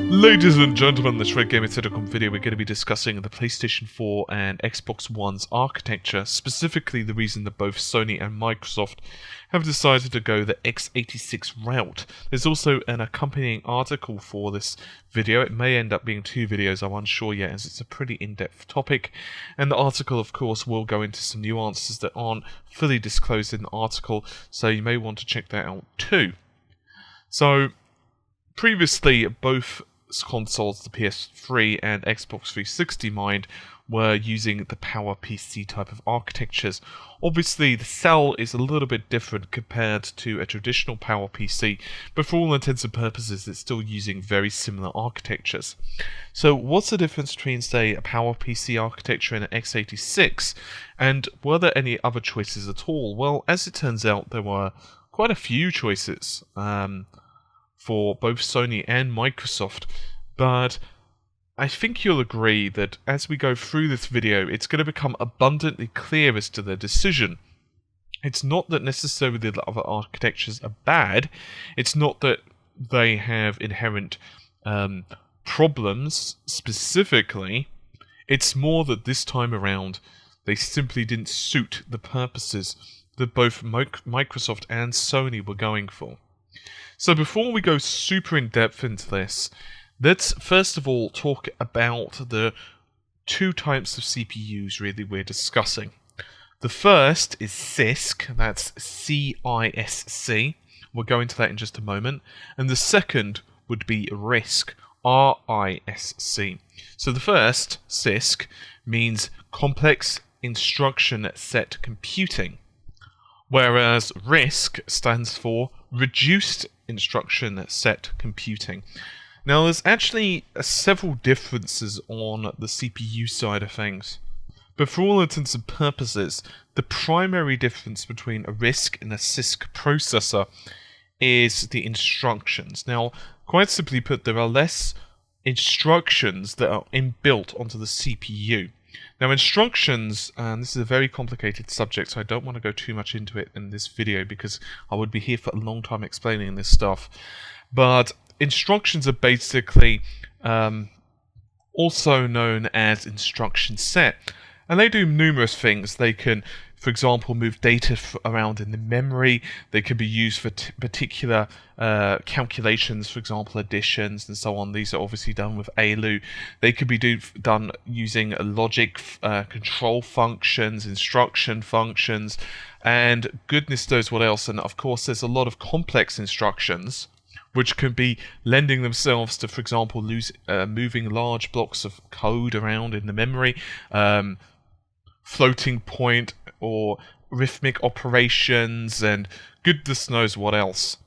Ladies and gentlemen, in this Red Gamer Telecom video, we're going to be discussing the PlayStation 4 and Xbox One's architecture, specifically the reason that both Sony and Microsoft have decided to go the X86 route. There's also an accompanying article for this video. It may end up being two videos, I'm unsure yet, as it's a pretty in-depth topic. And the article, of course, will go into some nuances that aren't fully disclosed in the article, so you may want to check that out too. So, previously, both consoles, the PS3 and Xbox 360 mind, were using the PowerPC type of architectures. Obviously, the cell is a little bit different compared to a traditional PowerPC, but for all intents and purposes, it's still using very similar architectures. So, what's the difference between, say, a PowerPC architecture and an X86? And were there any other choices at all? Well, as it turns out, there were quite a few choices for both Sony and Microsoft, but I think you'll agree that as we go through this video, it's going to become abundantly clear as to their decision. It's not that necessarily the other architectures are bad, it's not that they have inherent problems specifically, it's more that this time around they simply didn't suit the purposes that both Microsoft and Sony were going for. So before we go super in-depth into this, let's first of all talk about the two types of CPUs really we're discussing. The first is Cisc, that's C-I-S-C, we'll go into that in just a moment, and the second would be RISC, R-I-S-C. So the first, Cisc, means Complex Instruction Set Computing, whereas RISC stands for Reduced Instruction Set Computing. Now, there's actually several differences on the CPU side of things, but for all intents and purposes, the primary difference between a RISC and a Cisc processor is the instructions. Now, quite simply put, there are less instructions that are inbuilt onto the CPU. Now, instructions, and this is a very complicated subject, so I don't want to go too much into it in this video because I would be here for a long time explaining this stuff. But instructions are basically also known as instruction set, and they do numerous things. They can, for example, move data around in the memory. They can be used for particular calculations, for example, additions and so on. These are obviously done with ALU. They could be done using logic control functions, instruction functions, and goodness knows what else. And of course, there's a lot of complex instructions which can be lending themselves to, for example, moving large blocks of code around in the memory, floating point or rhythmic operations, and goodness knows what else.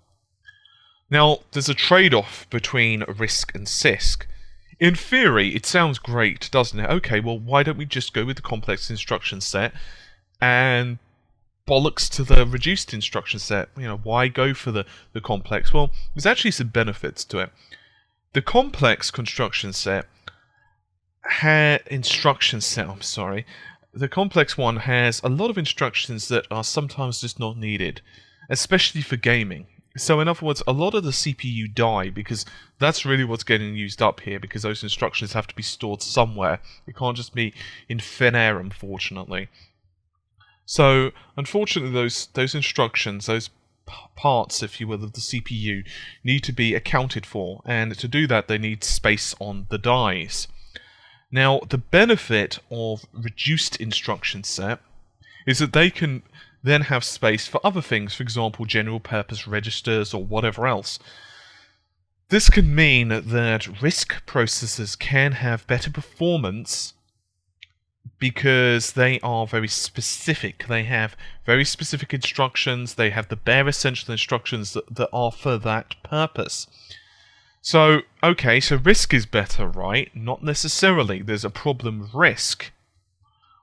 Now, there's a trade-off between RISC and Cisc. In theory, it sounds great, doesn't it? Okay, well, why don't we just go with the complex instruction set and bollocks to the reduced instruction set? You know, why go for the complex? Well, there's actually some benefits to it. The complex construction set the complex one has a lot of instructions that are sometimes just not needed, especially for gaming. So in other words, a lot of the CPU die because that's really what's getting used up here, because those instructions have to be stored somewhere. It can't just be in thin air, unfortunately. So, unfortunately, those instructions, those parts, if you will, of the CPU need to be accounted for, and to do that they need space on the dies. Now, the benefit of reduced instruction set is that they can then have space for other things, for example, general purpose registers or whatever else. This can mean that RISC processors can have better performance because they are very specific. They have very specific instructions, they have the bare essential instructions that are for that purpose. So, okay, so RISC is better, right? Not necessarily. There's a problem with RISC.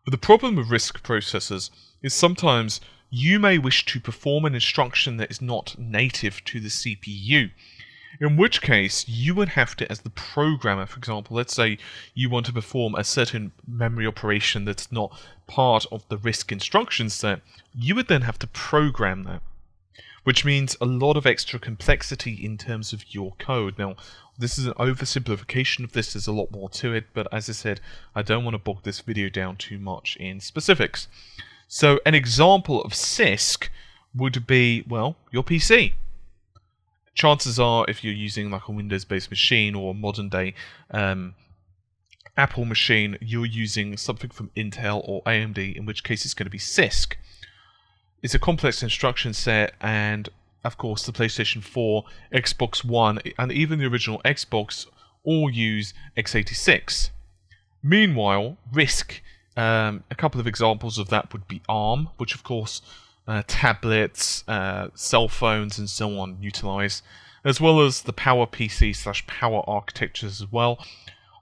But the problem with RISC processors is sometimes you may wish to perform an instruction that is not native to the CPU. In which case, you would have to, as the programmer, for example, let's say you want to perform a certain memory operation that's not part of the RISC instruction set, you would then have to program that. which means a lot of extra complexity in terms of your code. Now, this is an oversimplification of this, there's a lot more to it, but as I said, I don't want to bog this video down too much in specifics. So an example of Cisc would be, well, your PC. Chances are, if you're using like a Windows-based machine or a modern-day Apple machine, you're using something from Intel or AMD, in which case it's going to be Cisc. It's a complex instruction set, and of course the PlayStation 4, Xbox One, and even the original Xbox all use x86. Meanwhile, RISC, a couple of examples of that would be ARM, which of course tablets, cell phones and so on utilize, as well as the PowerPC / power architectures as well.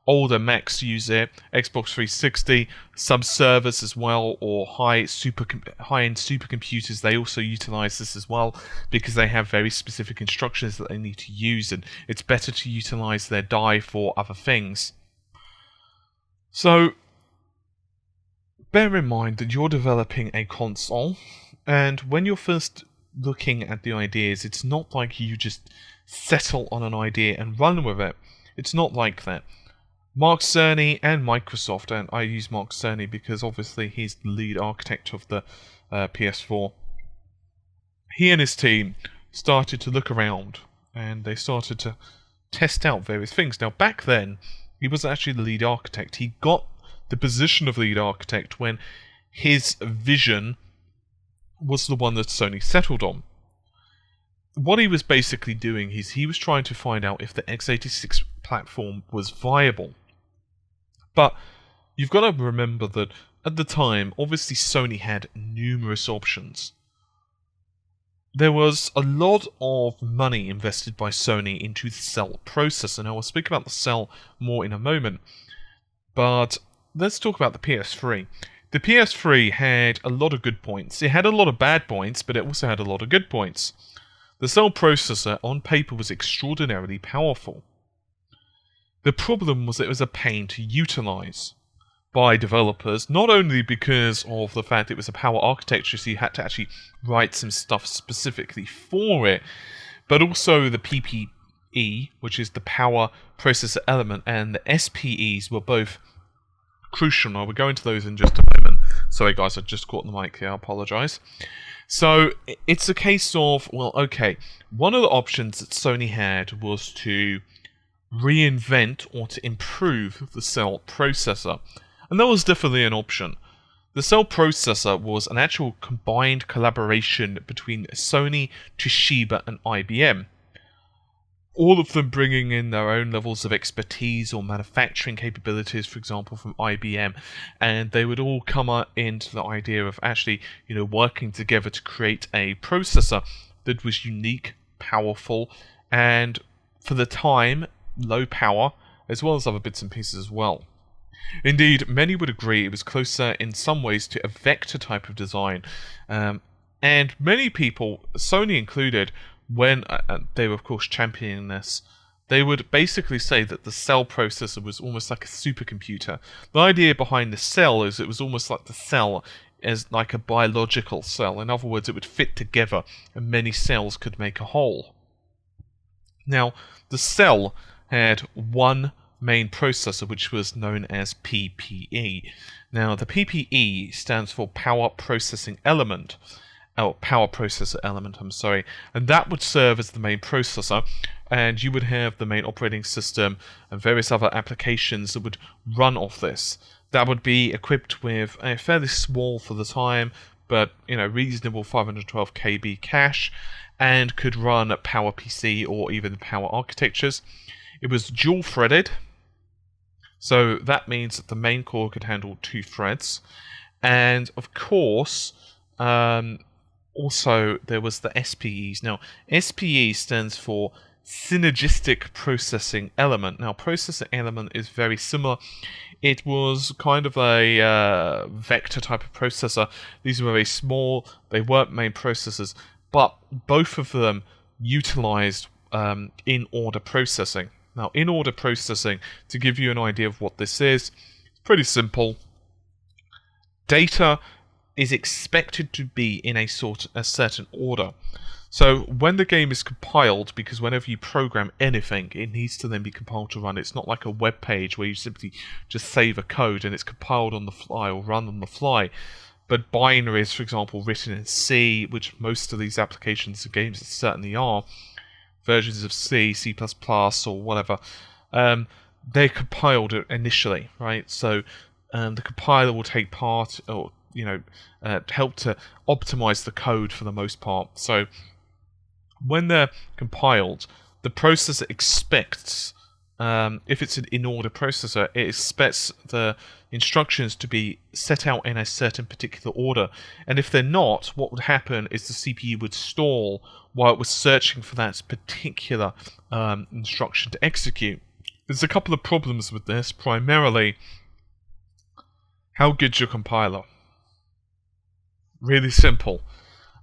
Older Macs use it, Xbox 360, some servers as well, or high-end supercomputers, they also utilize this as well, because they have very specific instructions that they need to use, and it's better to utilize their die for other things. So, bear in mind that you're developing a console, and when you're first looking at the ideas, it's not like you just settle on an idea and run with it. It's not like that. Mark Cerny and Microsoft, and I use Mark Cerny because obviously he's the lead architect of the PS4. He and his team started to look around, and they started to test out various things. Now, back then, he wasn't actually the lead architect. He got the position of lead architect when his vision was the one that Sony settled on. What he was basically doing is he was trying to find out if the x86 platform was viable. But you've got to remember that at the time, obviously Sony had numerous options. There was a lot of money invested by Sony into the cell processor. Now, I'll speak about the cell more in a moment, but let's talk about the PS3. The PS3 had a lot of good points. It had a lot of bad points, but it also had a lot of good points. The cell processor, on paper, was extraordinarily powerful. The problem was it was a pain to utilize by developers, not only because of the fact it was a power architecture, so you had to actually write some stuff specifically for it, but also the PPE, which is the power processor element, and the SPEs were both crucial. Now, we'll go into those in just a moment. Sorry guys, I just caught the mic here, I apologise. So, it's a case of, well, okay, one of the options that Sony had was to reinvent or to improve the cell processor. And that was definitely an option. The cell processor was an actual combined collaboration between Sony, Toshiba and IBM. All of them bringing in their own levels of expertise or manufacturing capabilities, for example, from IBM. And they would all come into the idea of actually, working together to create a processor that was unique, powerful, and for the time, low power, as well as other bits and pieces as well. Indeed, many would agree it was closer in some ways to a vector type of design, and many people, Sony included, when they were of course championing this, they would basically say that the cell processor was almost like a supercomputer. The idea behind the cell is it was almost like the cell as like a biological cell. In other words, it would fit together and many cells could make a whole. Now, the cell had one main processor, which was known as PPE. Now, the PPE stands for Power Processing Element. Power Processor Element, and that would serve as the main processor, and you would have the main operating system and various other applications that would run off this. That would be equipped with a fairly small for the time, but reasonable 512 KB cache, and could run PowerPC or even power architectures. It was dual-threaded, so that means that the main core could handle 2 threads, and of course, also there was the SPEs. Now, SPE stands for Synergistic Processing Element. Now, processing element is very similar. It was kind of a vector type of processor. These were very small, they weren't main processors, but both of them utilized in-order processing. Now, in-order processing, to give you an idea of what this is, it's pretty simple. Data is expected to be in a certain order. So when the game is compiled, because whenever you program anything, it needs to then be compiled to run. It's not like a web page where you simply just save a code and it's compiled on the fly or run on the fly. But binaries, for example, written in C, which most of these applications and games certainly are, versions of C, C++, or whatever, they're compiled initially, right? So the compiler will take part, or help to optimize the code for the most part. So when they're compiled, the processor expects, if it's an in-order processor, it expects the instructions to be set out in a certain particular order. And if they're not, what would happen is the CPU would stall while it was searching for that particular instruction to execute. There's a couple of problems with this. Primarily, how good's your compiler? Really simple.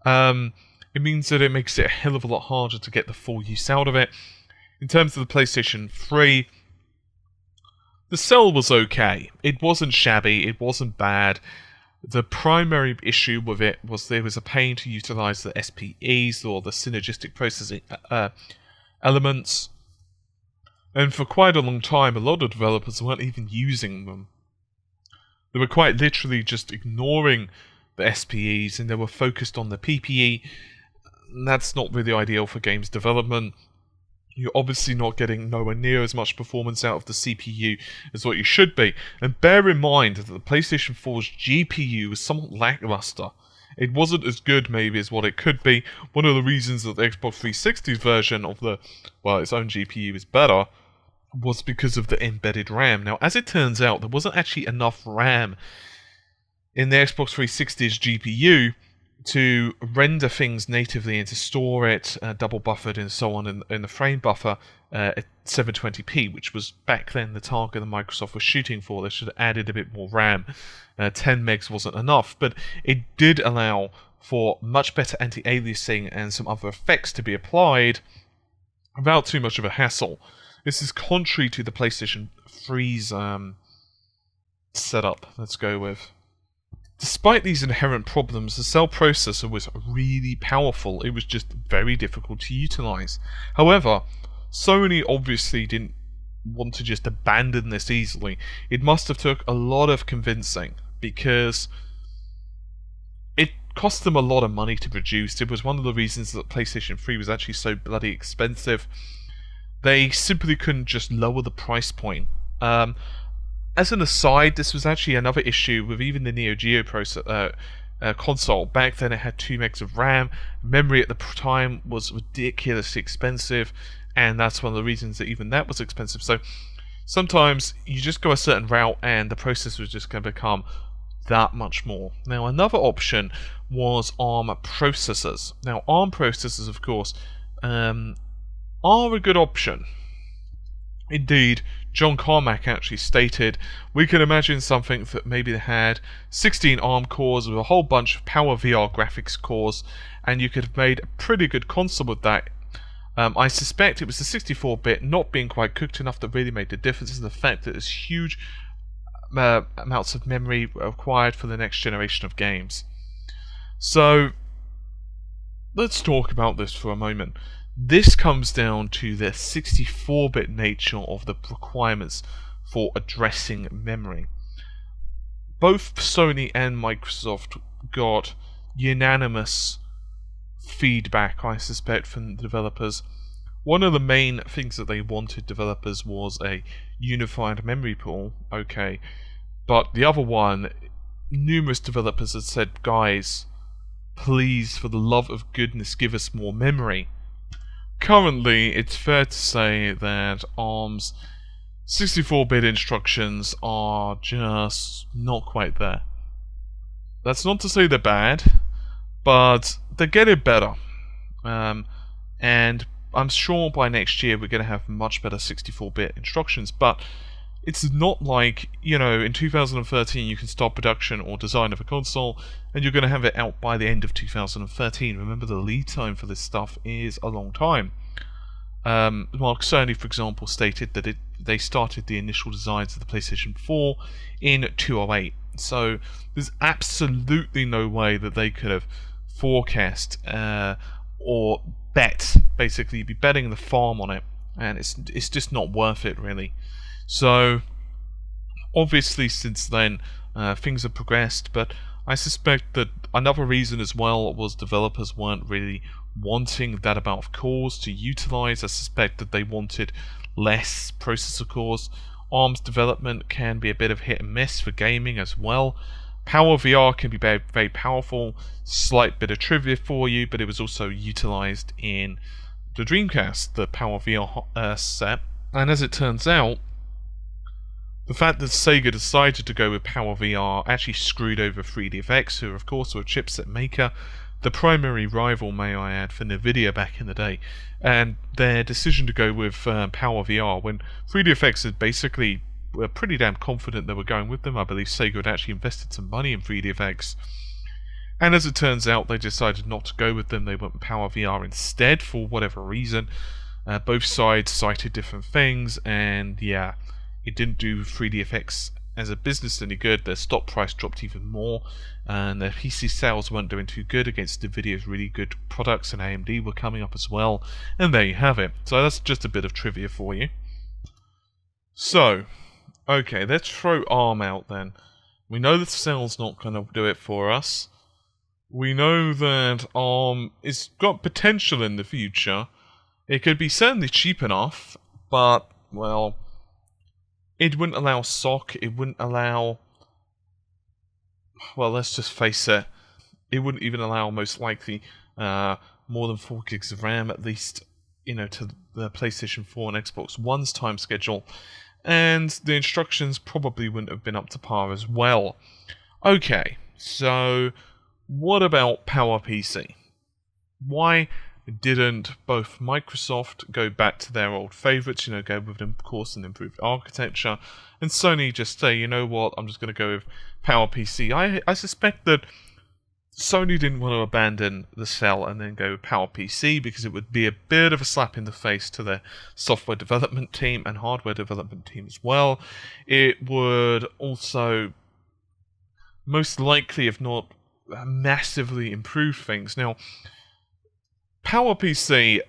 It means that it makes it a hell of a lot harder to get the full use out of it. In terms of the PlayStation 3, the cell was okay. It wasn't shabby, it wasn't bad. The primary issue with it was there was a pain to utilize the SPEs, or the synergistic processing elements. And for quite a long time, a lot of developers weren't even using them. They were quite literally just ignoring the SPEs, and they were focused on the PPE. That's not really ideal for games development. You're obviously not getting nowhere near as much performance out of the CPU as what you should be. And bear in mind that the PlayStation 4's GPU was somewhat lackluster. It wasn't as good maybe as what it could be. One of the reasons that the Xbox 360's version of its own GPU is better was because of the embedded RAM. Now, as it turns out, there wasn't actually enough RAM in the Xbox 360's GPU to render things natively and to store it double buffered and so on in the frame buffer at 720p, which was back then the target that Microsoft was shooting for. They should have added a bit more RAM. 10 megs wasn't enough, but it did allow for much better anti-aliasing and some other effects to be applied without too much of a hassle. This is contrary to the PlayStation 3's setup, let's go with. Despite these inherent problems, the cell processor was really powerful. It was just very difficult to utilize. However, Sony obviously didn't want to just abandon this easily. It must have took a lot of convincing, because it cost them a lot of money to produce. It was one of the reasons that PlayStation 3 was actually so bloody expensive. They simply couldn't just lower the price point. As an aside, this was actually another issue with even the Neo Geo console. Back then it had 2 megs of RAM. Memory at the time was ridiculously expensive, and that's one of the reasons that even that was expensive. So sometimes you just go a certain route and the processor was just going to become that much more. Now, another option was ARM processors. Now, ARM processors, of course, are a good option. Indeed, John Carmack actually stated, we can imagine something that maybe had 16 ARM cores with a whole bunch of Power VR graphics cores, and you could have made a pretty good console with that. I suspect it was the 64-bit not being quite cooked enough that really made the difference, is the fact that there's huge amounts of memory required for the next generation of games. So, let's talk about this for a moment. This comes down to the 64-bit nature of the requirements for addressing memory. Both Sony and Microsoft got unanimous feedback, I suspect, from the developers. One of the main things that they wanted developers was a unified memory pool, okay, but the other one, numerous developers had said, guys, please, for the love of goodness, give us more memory. Currently, it's fair to say that ARM's 64-bit instructions are just not quite there. That's not to say they're bad, but they're getting better. And I'm sure by next year we're going to have much better 64-bit instructions, but it's not like, in 2013 you can start production or design of a console and you're going to have it out by the end of 2013. Remember, the lead time for this stuff is a long time. Mark Cerny, for example, stated that they started the initial designs of the PlayStation 4 in 2008. So there's absolutely no way that they could have forecast or bet, basically. You'd be betting the farm on it, and it's just not worth it, really. So obviously since then things have progressed, but I suspect that another reason as well was developers weren't really wanting that amount of cores to utilize. I suspect that they wanted less processor cores. ARM's development can be a bit of hit and miss for gaming as well. PowerVR can be very, very powerful. Slight bit of trivia for you, but it was also utilized in the Dreamcast, the PowerVR set. And as it turns out, the fact that Sega decided to go with PowerVR actually screwed over 3DFX, who of course were a chipset maker, the primary rival, may I add, for Nvidia back in the day. And their decision to go with PowerVR, when 3DFX had basically were pretty damn confident they were going with them. I believe Sega had actually invested some money in 3DFX. And as it turns out, they decided not to go with them. They went with PowerVR instead for whatever reason. Both sides cited different things, and yeah, it didn't do 3DFX as a business any good. Their stock price dropped even more, and their PC sales weren't doing too good against Nvidia's really good products, and AMD were coming up as well. And there you have it. So that's just a bit of trivia for you. So, okay, let's throw ARM out then. We know that Cell's not going to do it for us. We know that ARM has got potential in the future. It could be certainly cheap enough, but, well, it wouldn't allow SOC, it wouldn't allow, well, let's just face it, it wouldn't even allow, most likely, more than 4 gigs of RAM, at least, you know, to the PlayStation 4 and Xbox One's time schedule. And the instructions probably wouldn't have been up to par as well. Okay, so what about PowerPC? Why didn't both Microsoft go back to their old favourites, you know, go with, of course, an improved architecture, and Sony just say, you know what, I'm just going to go with PowerPC? I suspect that Sony didn't want to abandon the Cell and then go with PowerPC, because it would be a bit of a slap in the face to their software development team and hardware development team as well. It would also most likely, if not massively, improve things. Now, PowerPC,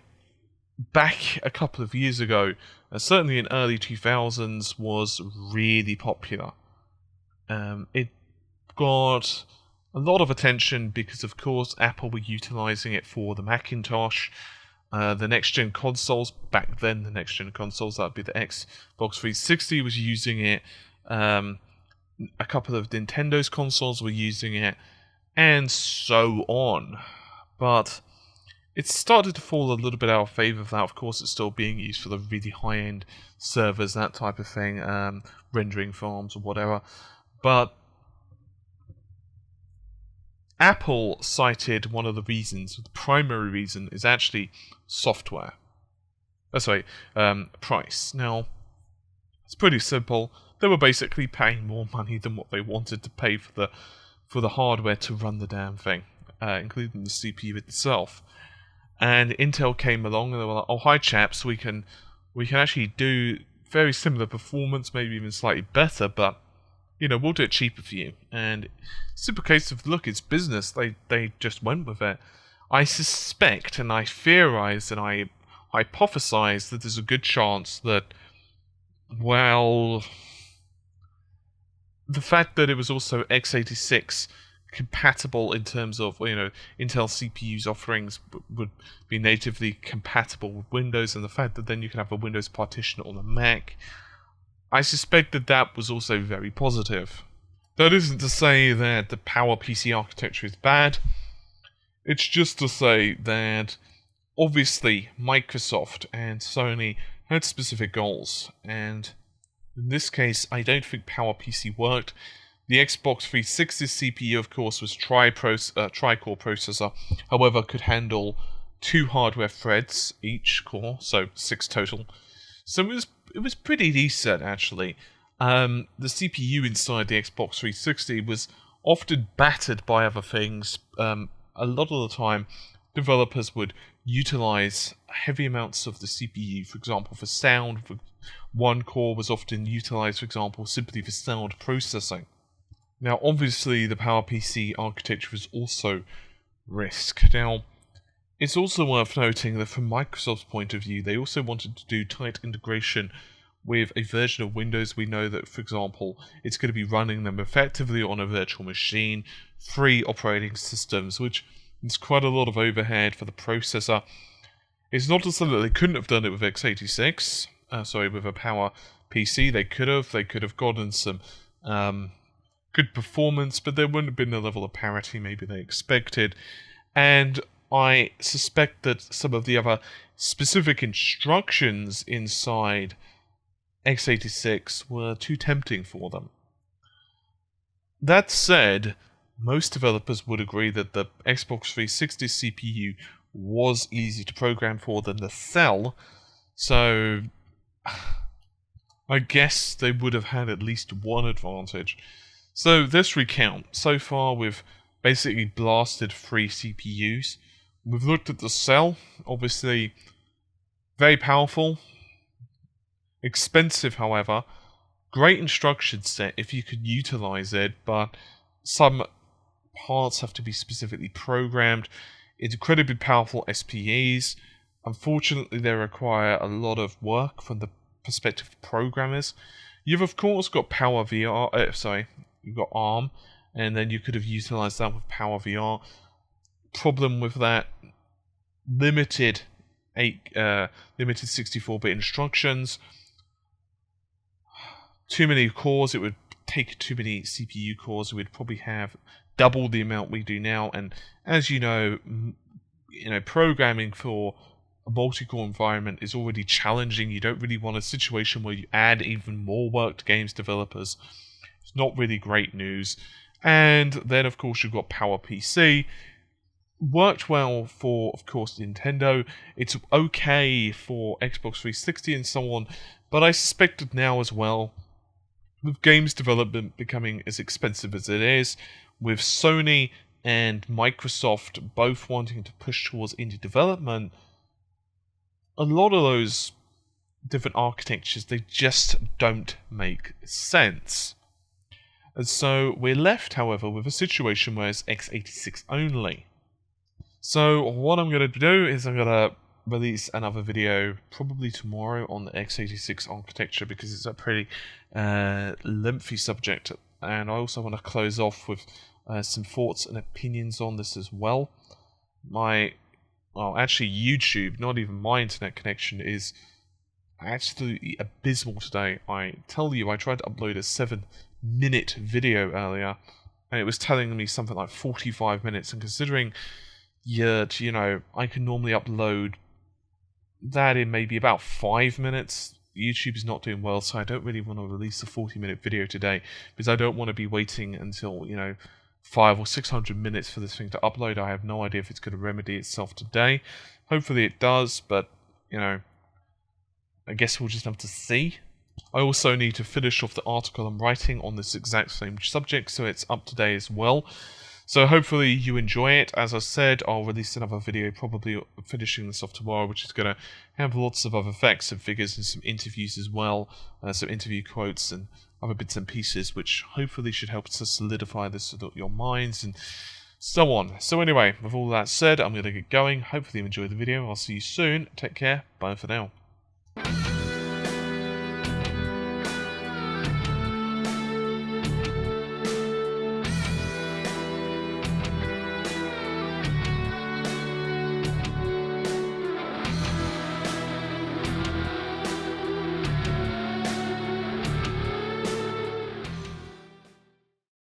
back a couple of years ago, certainly in early 2000s, was really popular. It got a lot of attention because, of course, Apple were utilizing it for the Macintosh. The next-gen consoles, back then the next-gen consoles, that would be the Xbox 360, was using it. A couple of Nintendo's consoles were using it, and so on. But it started to fall a little bit out of favour of that. Of course, it's still being used for the really high-end servers, that type of thing, rendering farms or whatever. But Apple cited one of the reasons, the primary reason, is actually software. Price. Now, it's pretty simple. They were basically paying more money than what they wanted to pay for the hardware to run the damn thing, including the CPU itself. And Intel came along and they were like, "Oh, hi chaps, we can actually do very similar performance, maybe even slightly better, but you know, we'll do it cheaper for you." And it's a simple case of, look, it's business. They just went with it. I suspect, and I theorize, and I hypothesize that there's a good chance that, well, the fact that it was also x86 compatible in terms of, you know, Intel CPU's offerings would be natively compatible with Windows, and the fact that then you can have a Windows partition on a Mac, I suspect that that was also very positive. That isn't to say that the PowerPC architecture is bad. It's just to say that obviously Microsoft and Sony had specific goals, and in this case, I don't think PowerPC worked. The Xbox 360 CPU, of course, was tri-core processor, however, could handle 2 hardware threads each core, so 6 total. So it was pretty decent, actually. The CPU inside the Xbox 360 was often battered by other things. A lot of the time, developers would utilize heavy amounts of the CPU, for example, for sound. One core was often utilized, for example, simply for sound processing. Now, obviously, the PowerPC architecture is also RISC. Now, it's also worth noting that from Microsoft's point of view, they also wanted to do tight integration with a version of Windows. We know that, for example, it's going to be running them effectively on a virtual machine, free operating systems, which is quite a lot of overhead for the processor. It's not to say that they couldn't have done it with x86, with a PowerPC. They could have gotten some good performance, but there wouldn't have been the level of parity maybe they expected. And I suspect that some of the other specific instructions inside x86 were too tempting for them. That said, most developers would agree that the Xbox 360 CPU was easy to program for than the Cell, so I guess they would have had at least one advantage. So let's recount. So far we've basically blasted 3 CPUs. We've looked at the Cell, obviously very powerful, expensive however, great instruction set if you could utilize it, but some parts have to be specifically programmed. It's incredibly powerful SPEs. Unfortunately, they require a lot of work from the perspective of programmers. You've of course got you've got ARM, and then you could have utilized that with PowerVR. Problem with that, limited 64-bit instructions. Too many cores, it would take too many CPU cores. We'd probably have double the amount we do now, and as you know, programming for a multi-core environment is already challenging. You don't really want a situation where you add even more work to games developers. It's not really great news. And then of course you've got PowerPC. Worked well for, of course, Nintendo. It's okay for Xbox 360 and so on, but I suspected now as well, with games development becoming as expensive as it is, with Sony and Microsoft both wanting to push towards indie development, a lot of those different architectures, they just don't make sense. And so we're left, however, with a situation where it's x86 only. So what I'm going to do is I'm going to release another video probably tomorrow on the x86 architecture, because it's a pretty lengthy subject, and I also want to close off with some thoughts and opinions on this as well. Actually YouTube, not even my internet connection, is absolutely abysmal today. I tell you, I tried to upload a 7-minute video earlier, and it was telling me something like 45 minutes, and considering I can normally upload that in maybe about 5 minutes, YouTube is not doing well, so I don't really want to release a 40-minute video today, because I don't want to be waiting until 500 or 600 minutes for this thing to upload. I have no idea if it's going to remedy itself today. Hopefully it does, but I guess we'll just have to see. I also need to finish off the article I'm writing on this exact same subject, so it's up to date as well. So hopefully you enjoy it. As I said, I'll release another video probably finishing this off tomorrow, which is going to have lots of other facts and figures and some interviews as well, some interview quotes and other bits and pieces, which hopefully should help to solidify this in your minds and so on. So anyway, with all that said, I'm going to get going. Hopefully you enjoyed the video. I'll see you soon. Take care. Bye for now.